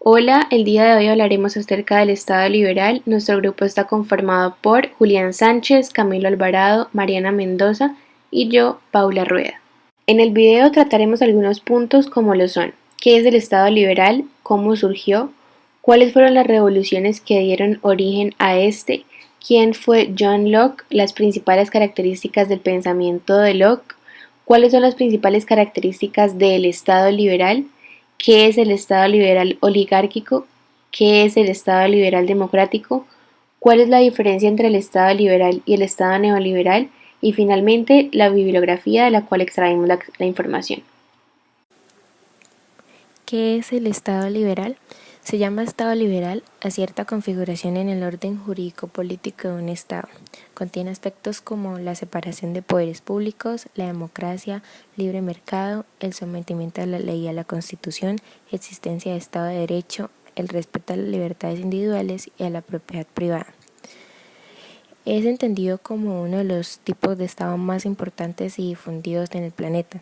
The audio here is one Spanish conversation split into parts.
Hola, el día de hoy hablaremos acerca del Estado liberal. Nuestro grupo está conformado por Julián Sánchez, Camilo Alvarado, Mariana Mendoza y yo, Paula Rueda. En el video trataremos algunos puntos como lo son: ¿qué es el Estado liberal? ¿Cómo surgió? ¿Cuáles fueron las revoluciones que dieron origen a este? ¿Quién fue John Locke? Las principales características del pensamiento de Locke. ¿Cuáles son las principales características del Estado liberal? ¿Qué es el Estado liberal oligárquico? ¿Qué es el Estado liberal democrático? ¿Cuál es la diferencia entre el Estado liberal y el Estado neoliberal? Y finalmente, la bibliografía de la cual extraemos la información. ¿Qué es el Estado liberal? Se llama Estado liberal a cierta configuración en el orden jurídico-político de un Estado. Contiene aspectos como la separación de poderes públicos, la democracia, libre mercado, el sometimiento a la ley y a la Constitución, existencia de Estado de Derecho, el respeto a las libertades individuales y a la propiedad privada. Es entendido como uno de los tipos de Estado más importantes y difundidos en el planeta.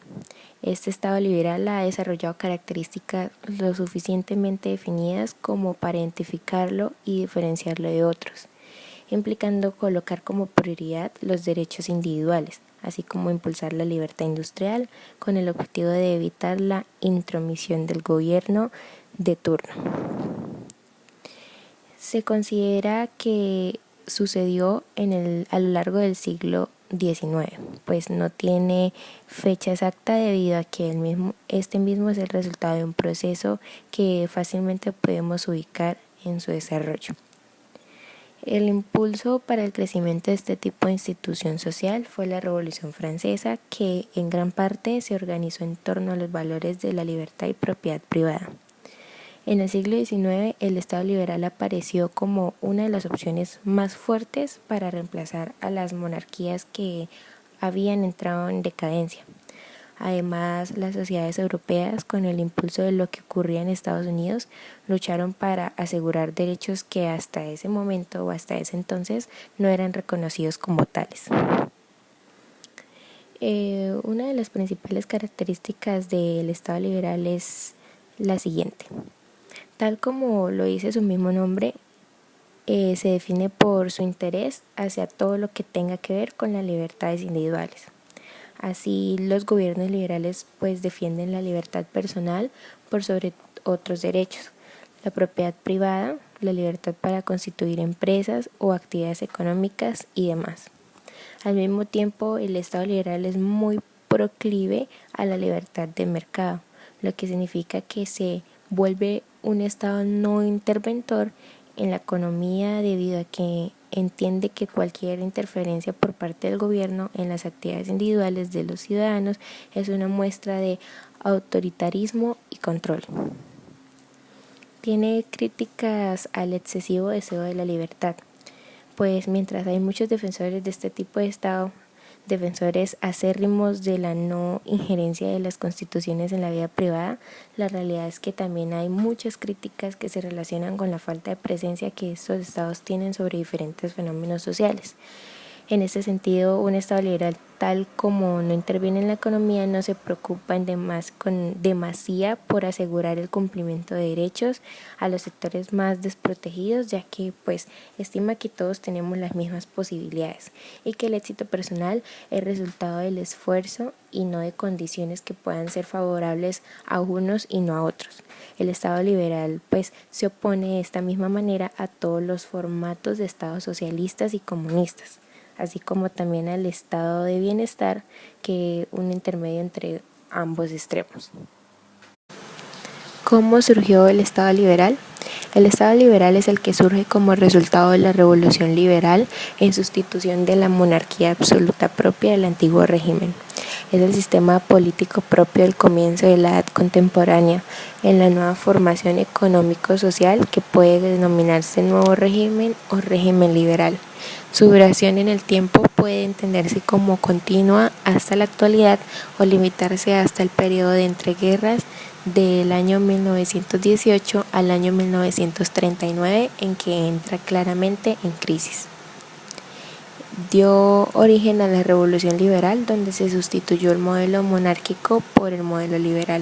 Este Estado liberal ha desarrollado características lo suficientemente definidas como para identificarlo y diferenciarlo de otros, implicando colocar como prioridad los derechos individuales, así como impulsar la libertad industrial con el objetivo de evitar la intromisión del gobierno de turno. Se considera que sucedió a lo largo del siglo XIX, pues no tiene fecha exacta debido a que este mismo es el resultado de un proceso que fácilmente podemos ubicar en su desarrollo. El impulso para el crecimiento de este tipo de institución social fue la Revolución Francesa, que en gran parte se organizó en torno a los valores de la libertad y propiedad privada. En el siglo XIX, el Estado liberal apareció como una de las opciones más fuertes para reemplazar a las monarquías que habían entrado en decadencia. Además, las sociedades europeas, con el impulso de lo que ocurría en Estados Unidos, lucharon para asegurar derechos que hasta ese momento o hasta ese entonces no eran reconocidos como tales. Una de las principales características del Estado liberal es la siguiente. Tal como lo dice su mismo nombre, se define por su interés hacia todo lo que tenga que ver con las libertades individuales. Así, los gobiernos liberales pues defienden la libertad personal por sobre otros derechos, la propiedad privada, la libertad para constituir empresas o actividades económicas y demás. Al mismo tiempo, el Estado liberal es muy proclive a la libertad de mercado, lo que significa que se vuelve un Estado no interventor en la economía debido a que entiende que cualquier interferencia por parte del gobierno en las actividades individuales de los ciudadanos es una muestra de autoritarismo y control. Tiene críticas al excesivo deseo de la libertad, pues mientras hay muchos defensores de este tipo de Estado, defensores acérrimos de la no injerencia de las constituciones en la vida privada, la realidad es que también hay muchas críticas que se relacionan con la falta de presencia que estos estados tienen sobre diferentes fenómenos sociales. En este sentido, un Estado liberal, tal como no interviene en la economía, no se preocupa con demasía por asegurar el cumplimiento de derechos a los sectores más desprotegidos, ya que pues estima que todos tenemos las mismas posibilidades y que el éxito personal es resultado del esfuerzo y no de condiciones que puedan ser favorables a unos y no a otros. El Estado liberal pues se opone de esta misma manera a todos los formatos de Estados socialistas y comunistas, así como también al estado de bienestar, que es un intermedio entre ambos extremos. ¿Cómo surgió el Estado liberal? El Estado liberal es el que surge como resultado de la Revolución Liberal en sustitución de la monarquía absoluta propia del antiguo régimen. Es el sistema político propio del comienzo de la edad contemporánea en la nueva formación económico-social que puede denominarse nuevo régimen o régimen liberal. Su duración en el tiempo puede entenderse como continua hasta la actualidad o limitarse hasta el periodo de entreguerras del año 1918 al año 1939, en que entra claramente en crisis. Dio origen a la Revolución Liberal, donde se sustituyó el modelo monárquico por el modelo liberal.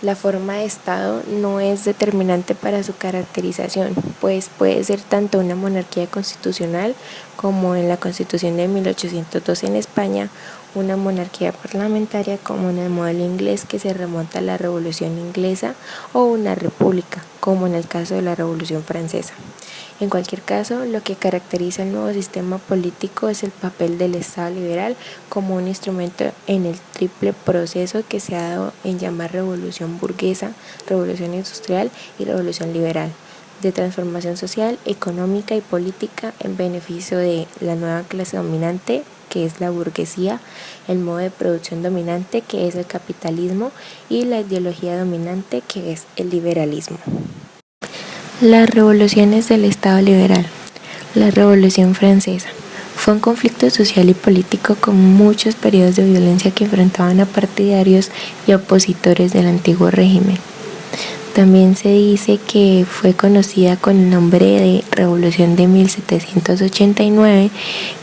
La forma de Estado no es determinante para su caracterización, pues puede ser tanto una monarquía constitucional como en la Constitución de 1812 en España, una monarquía parlamentaria como en el modelo inglés que se remonta a la Revolución Inglesa o una república, como en el caso de la Revolución Francesa. En cualquier caso, lo que caracteriza el nuevo sistema político es el papel del Estado liberal como un instrumento en el triple proceso que se ha dado en llamar revolución burguesa, revolución industrial y revolución liberal, de transformación social, económica y política en beneficio de la nueva clase dominante, que es la burguesía, el modo de producción dominante, que es el capitalismo, y la ideología dominante, que es el liberalismo. Las revoluciones del Estado liberal. La Revolución Francesa fue un conflicto social y político con muchos periodos de violencia que enfrentaban a partidarios y opositores del antiguo régimen. También se dice que fue conocida con el nombre de Revolución de 1789,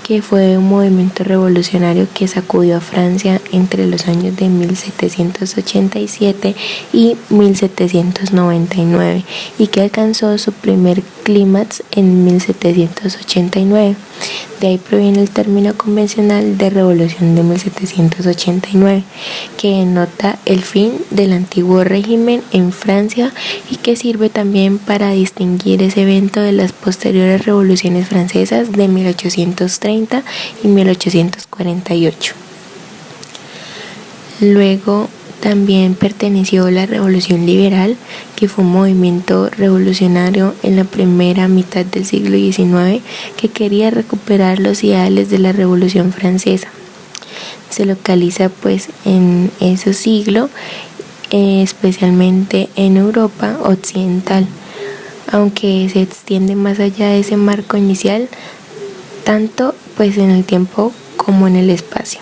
que fue un movimiento revolucionario que sacudió a Francia entre los años de 1787 y 1799 y que alcanzó su primer clímax en 1789. De ahí proviene el término convencional de Revolución de 1789, que denota el fin del antiguo régimen en Francia y que sirve también para distinguir ese evento de las posteriores revoluciones francesas de 1830 y 1848. Luego también perteneció a la Revolución Liberal, que fue un movimiento revolucionario en la primera mitad del siglo XIX que quería recuperar los ideales de la Revolución Francesa. Se localiza pues en ese siglo, especialmente en Europa occidental, aunque se extiende más allá de ese marco inicial, tanto pues en el tiempo como en el espacio.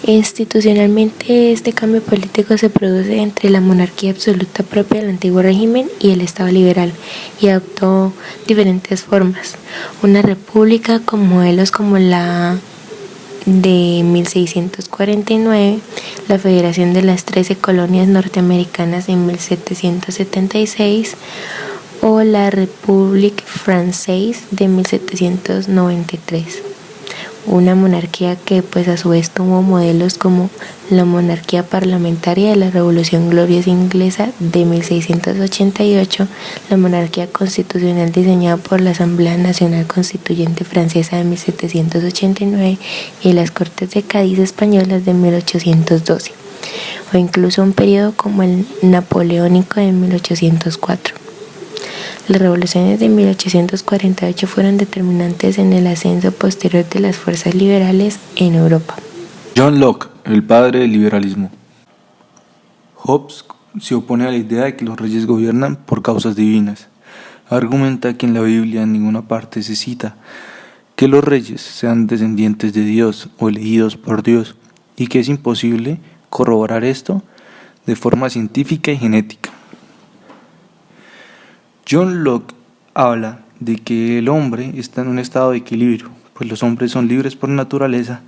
Institucionalmente, este cambio político se produce entre la monarquía absoluta propia del antiguo régimen y el Estado liberal, y adoptó diferentes formas. Una república con modelos como la de 1649, la Federación de las 13 Colonias Norteamericanas en 1776, o la République Française de 1793. Una monarquía que pues a su vez tuvo modelos como la monarquía parlamentaria de la Revolución Gloriosa Inglesa de 1688, la monarquía constitucional diseñada por la Asamblea Nacional Constituyente Francesa de 1789 y las Cortes de Cádiz españolas de 1812, o incluso un periodo como el napoleónico de 1804. Las revoluciones de 1848 fueron determinantes en el ascenso posterior de las fuerzas liberales en Europa. John Locke, el padre del liberalismo. Hobbes se opone a la idea de que los reyes gobiernan por causas divinas. Argumenta que en la Biblia en ninguna parte se cita que los reyes sean descendientes de Dios o elegidos por Dios, y que es imposible corroborar esto de forma científica y genética. John Locke habla de que el hombre está en un estado de equilibrio, pues los hombres son libres por naturaleza,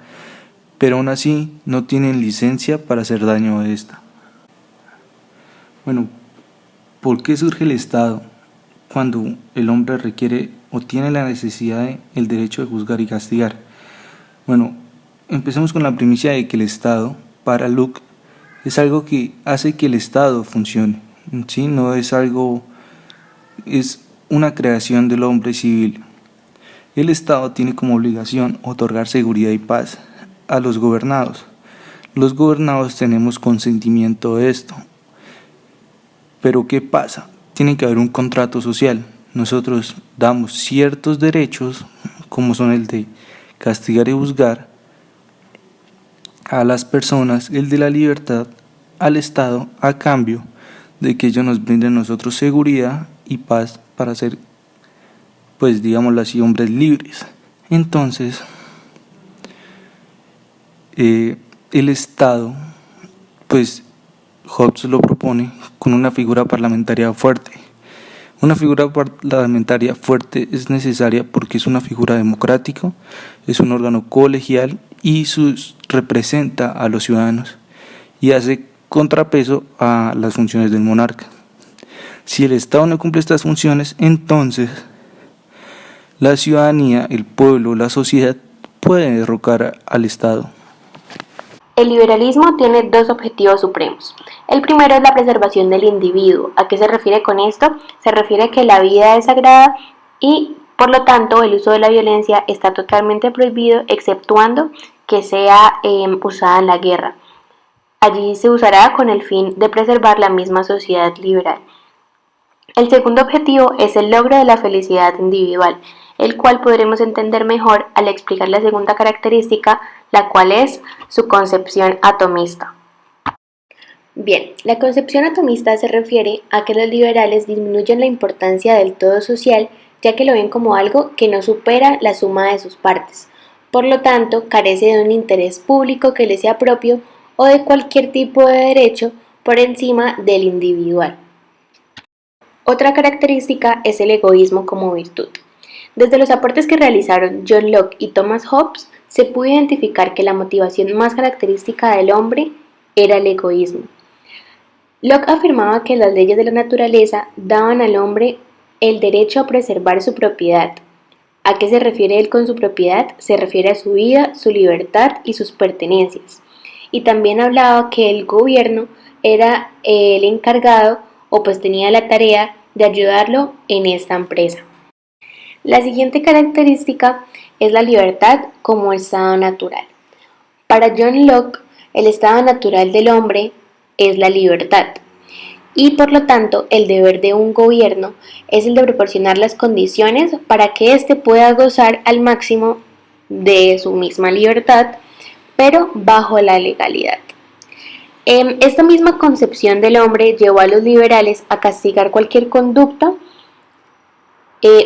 pero aún así no tienen licencia para hacer daño a esta. Bueno, ¿por qué surge el Estado cuando el hombre requiere o tiene la necesidad del derecho de juzgar y castigar? Bueno, empecemos con la primicia de que el Estado, para Locke, es algo que hace que el Estado funcione, ¿sí? No es algo... es una creación del hombre civil. El Estado tiene como obligación otorgar seguridad y paz a los gobernados. Los gobernados tenemos consentimiento de esto. Pero ¿qué pasa? Tiene que haber un contrato social. Nosotros damos ciertos derechos, como son el de castigar y juzgar a las personas, el de la libertad al Estado, a cambio de que ellos nos brinden a nosotros seguridad y paz para ser, pues digámoslo así, hombres libres. Entonces, el Estado, pues Hobbes lo propone con una figura parlamentaria fuerte. Una figura parlamentaria fuerte es necesaria porque es una figura democrática, es un órgano colegial y representa a los ciudadanos y hace contrapeso a las funciones del monarca. Si el Estado no cumple estas funciones, entonces la ciudadanía, el pueblo, la sociedad puede derrocar al Estado. El liberalismo tiene dos objetivos supremos. El primero es la preservación del individuo. ¿A qué se refiere con esto? Se refiere a que la vida es sagrada y, por lo tanto, el uso de la violencia está totalmente prohibido, exceptuando que sea usada en la guerra. Allí se usará con el fin de preservar la misma sociedad liberal. El segundo objetivo es el logro de la felicidad individual, el cual podremos entender mejor al explicar la segunda característica, la cual es su concepción atomista. Bien, la concepción atomista se refiere a que los liberales disminuyen la importancia del todo social, ya que lo ven como algo que no supera la suma de sus partes. Por lo tanto, carece de un interés público que le sea propio o de cualquier tipo de derecho por encima del individual. Otra característica es el egoísmo como virtud. Desde los aportes que realizaron John Locke y Thomas Hobbes, se pudo identificar que la motivación más característica del hombre era el egoísmo. Locke afirmaba que las leyes de la naturaleza daban al hombre el derecho a preservar su propiedad. ¿A qué se refiere él con su propiedad? Se refiere a su vida, su libertad y sus pertenencias. Y también hablaba que el gobierno era el encargado o pues tenía la tarea de ayudarlo en esta empresa. La siguiente característica es la libertad como estado natural. Para John Locke, el estado natural del hombre es la libertad y por lo tanto el deber de un gobierno es el de proporcionar las condiciones para que éste pueda gozar al máximo de su misma libertad, pero bajo la legalidad. Esta misma concepción del hombre llevó a los liberales a castigar cualquier conducta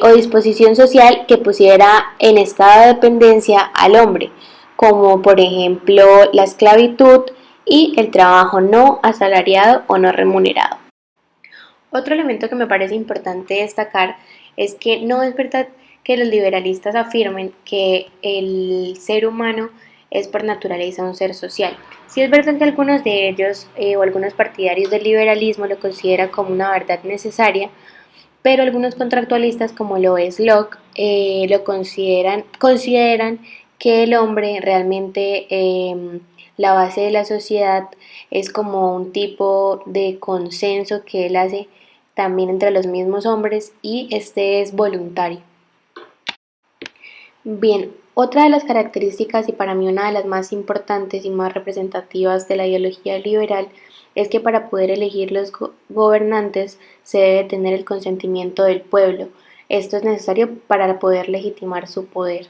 o disposición social que pusiera en estado de dependencia al hombre, como por ejemplo la esclavitud y el trabajo no asalariado o no remunerado. Otro elemento que me parece importante destacar es que no es verdad que los liberalistas afirmen que el ser humano es por naturaleza un ser social. Sí es verdad que algunos de ellos o algunos partidarios del liberalismo lo consideran como una verdad necesaria, pero algunos contractualistas, como lo es Locke, consideran que el hombre realmente, la base de la sociedad, es como un tipo de consenso que él hace también entre los mismos hombres y este es voluntario. Bien, otra de las características y para mí una de las más importantes y más representativas de la ideología liberal es que para poder elegir los gobernantes se debe tener el consentimiento del pueblo. Esto es necesario para poder legitimar su poder.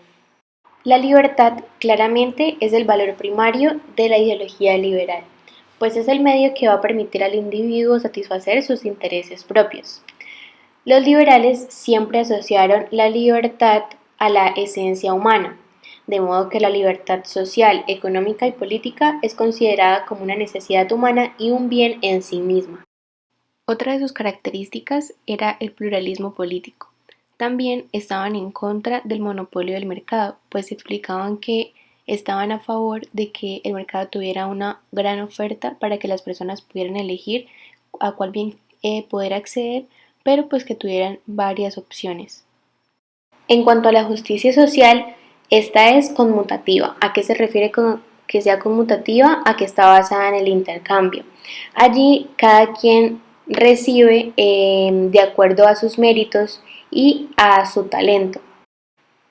La libertad claramente es el valor primario de la ideología liberal, pues es el medio que va a permitir al individuo satisfacer sus intereses propios. Los liberales siempre asociaron la libertad a la esencia humana, de modo que la libertad social, económica y política es considerada como una necesidad humana y un bien en sí misma. Otra de sus características era el pluralismo político. También estaban en contra del monopolio del mercado, pues explicaban que estaban a favor de que el mercado tuviera una gran oferta para que las personas pudieran elegir a cuál bien poder acceder, pero pues que tuvieran varias opciones. En cuanto a la justicia social, esta es conmutativa. ¿A qué se refiere con que sea conmutativa? A que está basada en el intercambio. Allí cada quien recibe de acuerdo a sus méritos y a su talento.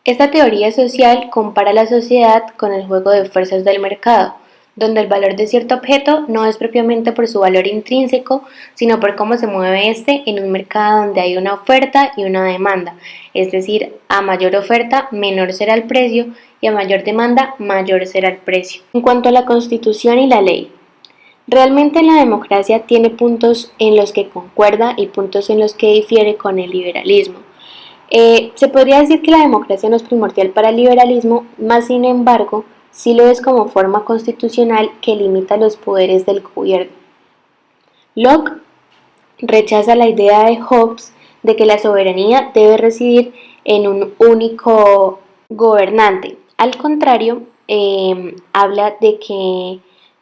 Esta teoría social compara la sociedad con el juego de fuerzas del mercado, donde el valor de cierto objeto no es propiamente por su valor intrínseco, sino por cómo se mueve éste en un mercado donde hay una oferta y una demanda, es decir, a mayor oferta, menor será el precio y a mayor demanda, mayor será el precio. En cuanto a la Constitución y la ley, realmente la democracia tiene puntos en los que concuerda y puntos en los que difiere con el liberalismo. Se podría decir que la democracia no es primordial para el liberalismo, más sin embargo, sí lo es como forma constitucional que limita los poderes del gobierno. Locke rechaza la idea de Hobbes de que la soberanía debe residir en un único gobernante. Al contrario, habla de que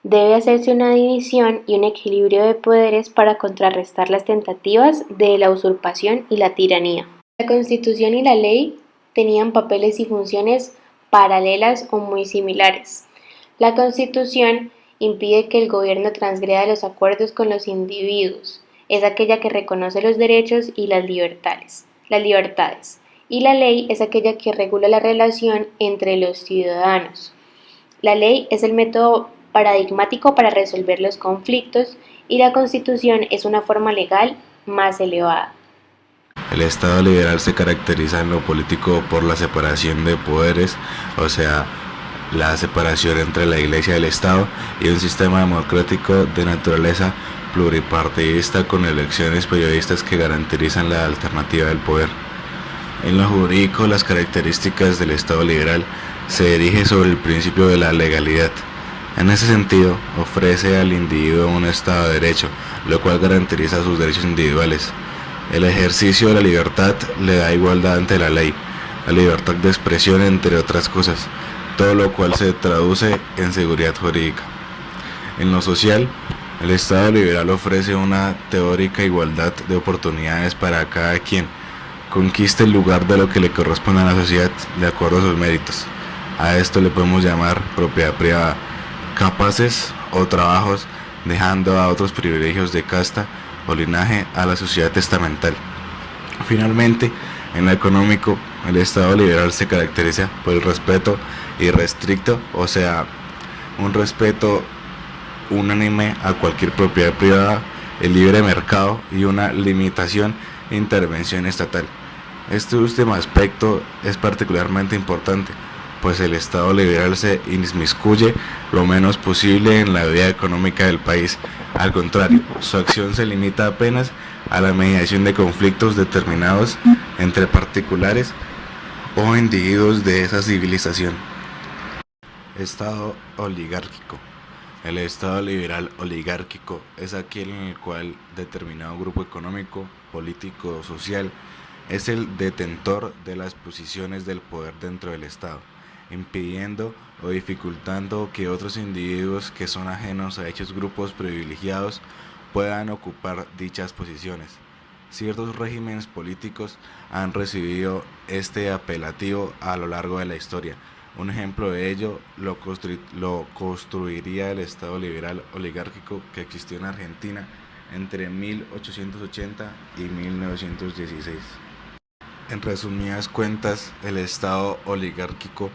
Debe hacerse una división y un equilibrio de poderes para contrarrestar las tentativas de la usurpación y la tiranía. La Constitución y la ley tenían papeles y funciones paralelas o muy similares. La Constitución impide que el gobierno transgreda los acuerdos con los individuos. Es aquella que reconoce los derechos y las libertades. Y la ley es aquella que regula la relación entre los ciudadanos. La ley es el método paradigmático para resolver los conflictos y la Constitución es una forma legal más elevada. El Estado liberal se caracteriza en lo político por la separación de poderes, o sea, la separación entre la Iglesia y el Estado, y un sistema democrático de naturaleza pluripartidista con elecciones periodistas que garantizan la alternativa del poder. En lo jurídico, las características del Estado liberal se erige sobre el principio de la legalidad. En ese sentido, ofrece al individuo un Estado de Derecho, lo cual garantiza sus derechos individuales. El ejercicio de la libertad le da igualdad ante la ley, la libertad de expresión, entre otras cosas, todo lo cual se traduce en seguridad jurídica. En lo social, el Estado liberal ofrece una teórica igualdad de oportunidades para cada quien conquiste el lugar de lo que le corresponde a la sociedad de acuerdo a sus méritos. A esto le podemos llamar propiedad privada, capaces o trabajos, dejando a otros privilegios de casta o linaje a la sociedad estamental. Finalmente, en lo económico, el Estado liberal se caracteriza por el respeto irrestricto, o sea, un respeto unánime a cualquier propiedad privada, el libre mercado y una limitación e intervención estatal. Este último aspecto es particularmente importante, pues el Estado liberal se inmiscuye lo menos posible en la vida económica del país. Al contrario, su acción se limita apenas a la mediación de conflictos determinados entre particulares o individuos de esa civilización. Estado oligárquico. El Estado liberal oligárquico es aquel en el cual determinado grupo económico, político o social es el detentor de las posiciones del poder dentro del Estado, impidiendo o dificultando que otros individuos que son ajenos a dichos grupos privilegiados puedan ocupar dichas posiciones. Ciertos regímenes políticos han recibido este apelativo a lo largo de la historia. Un ejemplo de ello lo construiría el Estado liberal oligárquico que existió en Argentina entre 1880 y 1916. En resumidas cuentas, el Estado oligárquico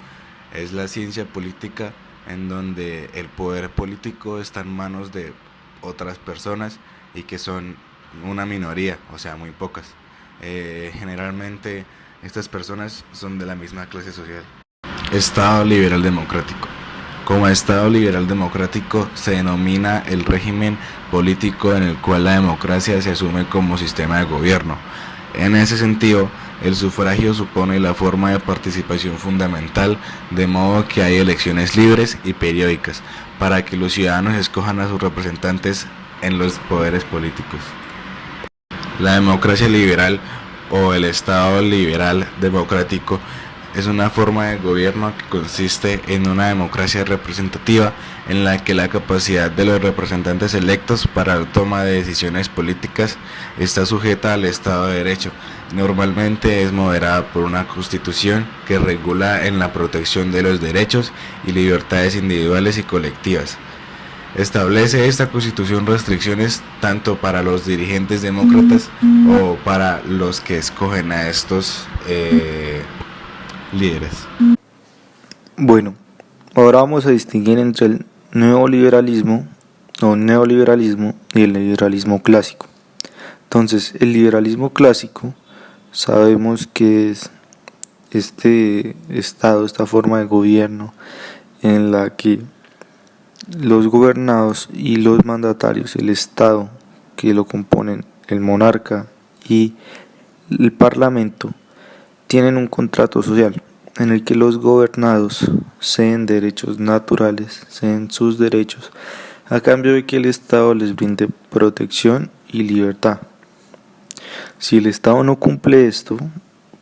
es la ciencia política en donde el poder político está en manos de otras personas y que son una minoría, o sea, muy pocas. Generalmente estas personas son de la misma clase social. Estado liberal democrático. Como Estado liberal democrático se denomina el régimen político en el cual la democracia se asume como sistema de gobierno. En ese sentido, el sufragio supone la forma de participación fundamental, de modo que hay elecciones libres y periódicas para que los ciudadanos escojan a sus representantes en los poderes políticos. La democracia liberal o el Estado liberal democrático es una forma de gobierno que consiste en una democracia representativa en la que la capacidad de los representantes electos para la toma de decisiones políticas está sujeta al Estado de Derecho. Normalmente es moderada por una constitución que regula en la protección de los derechos y libertades individuales y colectivas. Establece esta constitución restricciones tanto para los dirigentes demócratas o para los que escogen a estos líderes. Bueno, ahora vamos a distinguir entre el neoliberalismo y el liberalismo clásico. Entonces, el liberalismo clásico sabemos que es este estado, esta forma de gobierno en la que los gobernados y los mandatarios, el Estado que lo componen, el monarca y el parlamento, tienen un contrato social en el que los gobernados ceden derechos naturales, ceden sus derechos, a cambio de que el Estado les brinde protección y libertad. Si el Estado no cumple esto,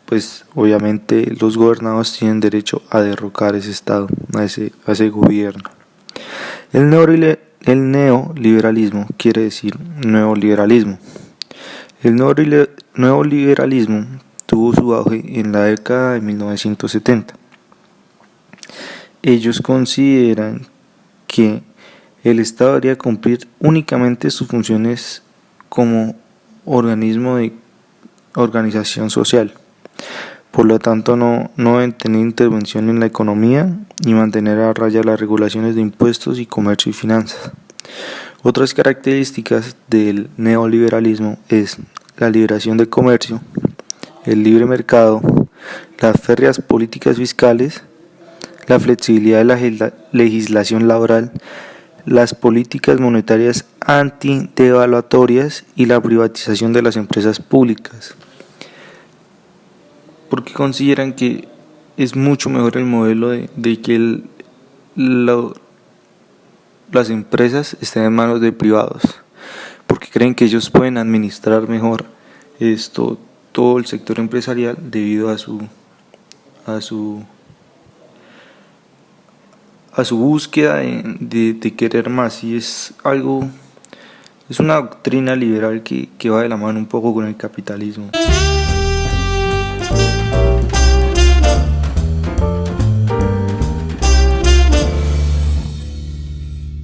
pues obviamente los gobernados tienen derecho a derrocar ese Estado, a ese gobierno. El neoliberalismo quiere decir nuevo liberalismo. El neoliberalismo tuvo su auge en la década de 1970. Ellos consideran que el Estado debería cumplir únicamente sus funciones como organismo de organización social. Por lo tanto, no deben tener intervención en la economía y mantener a raya las regulaciones de impuestos y comercio y finanzas. Otras características del neoliberalismo es la liberación del comercio, el libre mercado, las férreas políticas fiscales, la flexibilidad de la legislación laboral, las políticas monetarias antidevaluatorias y la privatización de las empresas públicas. Porque consideran que es mucho mejor el modelo de que las empresas estén en manos de privados, porque creen que ellos pueden administrar mejor todo el sector empresarial debido a su búsqueda de querer más, y es una doctrina liberal que va de la mano un poco con el capitalismo.